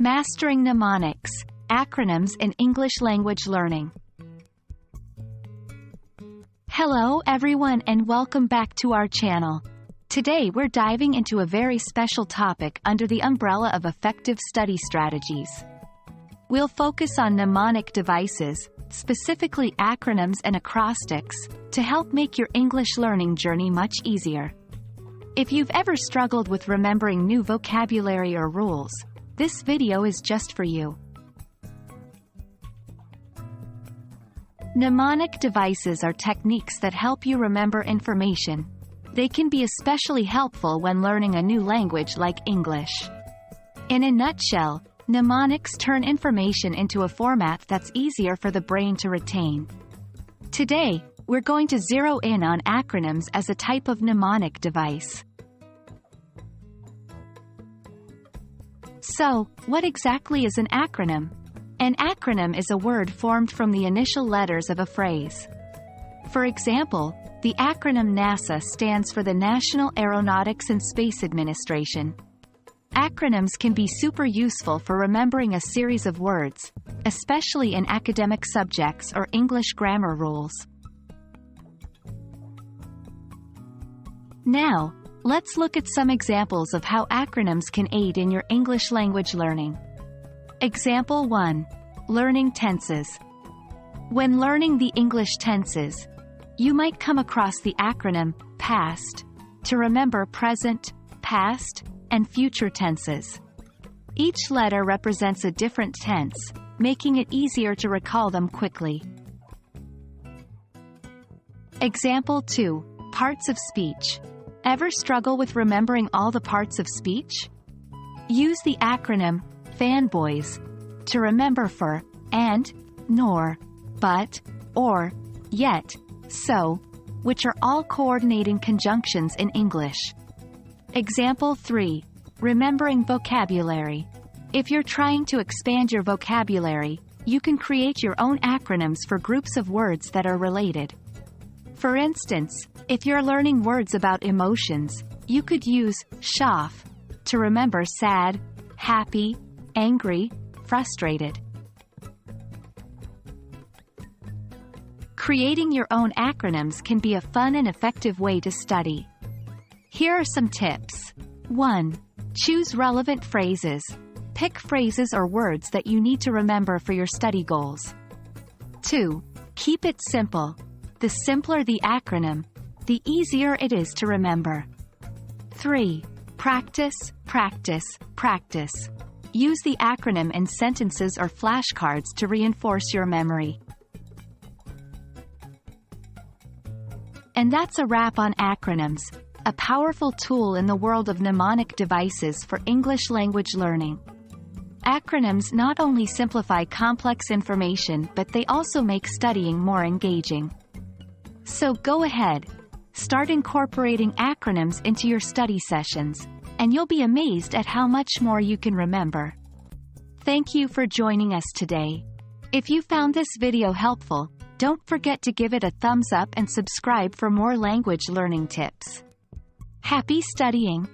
Mastering Mnemonics, Acronyms in English Language Learning. Hello everyone and welcome back to our channel. Today we're diving into a very special topic under the umbrella of effective study strategies. We'll focus on mnemonic devices, specifically acronyms and acrostics, to help make your English learning journey much easier. If you've ever struggled with remembering new vocabulary or rules, this video is just for you. Mnemonic devices are techniques that help you remember information. They can be especially helpful when learning a new language like English. In a nutshell, mnemonics turn information into a format that's easier for the brain to retain. Today, we're going to zero in on acronyms as a type of mnemonic device. So, what exactly is an acronym? An acronym is a word formed from the initial letters of a phrase. For example, the acronym NASA stands for the National Aeronautics and Space Administration. Acronyms can be super useful for remembering a series of words, especially in academic subjects or English grammar rules. Now, let's look at some examples of how acronyms can aid in your English language learning. Example 1. Learning tenses. When learning the English tenses, you might come across the acronym PAST to remember present, past, and future tenses. Each letter represents a different tense, making it easier to recall them quickly. Example 2. Parts of speech. Ever struggle with remembering all the parts of speech? Use the acronym FANBOYS to remember for, and, nor, but, or, yet, so, which are all coordinating conjunctions in English. Example 3. Remembering vocabulary. If you're trying to expand your vocabulary, you can create your own acronyms for groups of words that are related. For instance, if you're learning words about emotions, you could use SHOF to remember sad, happy, angry, frustrated. Creating your own acronyms can be a fun and effective way to study. Here are some tips. 1. Choose relevant phrases. Pick phrases or words that you need to remember for your study goals. 2. Keep it simple. The simpler the acronym, the easier it is to remember. 3. Practice, practice, practice. Use the acronym in sentences or flashcards to reinforce your memory. And that's a wrap on acronyms, a powerful tool in the world of mnemonic devices for English language learning. Acronyms not only simplify complex information but they also make studying more engaging. So go ahead, start incorporating acronyms into your study sessions, and you'll be amazed at how much more you can remember. Thank you for joining us today. If you found this video helpful, don't forget to give it a thumbs up and subscribe for more language learning tips. Happy studying!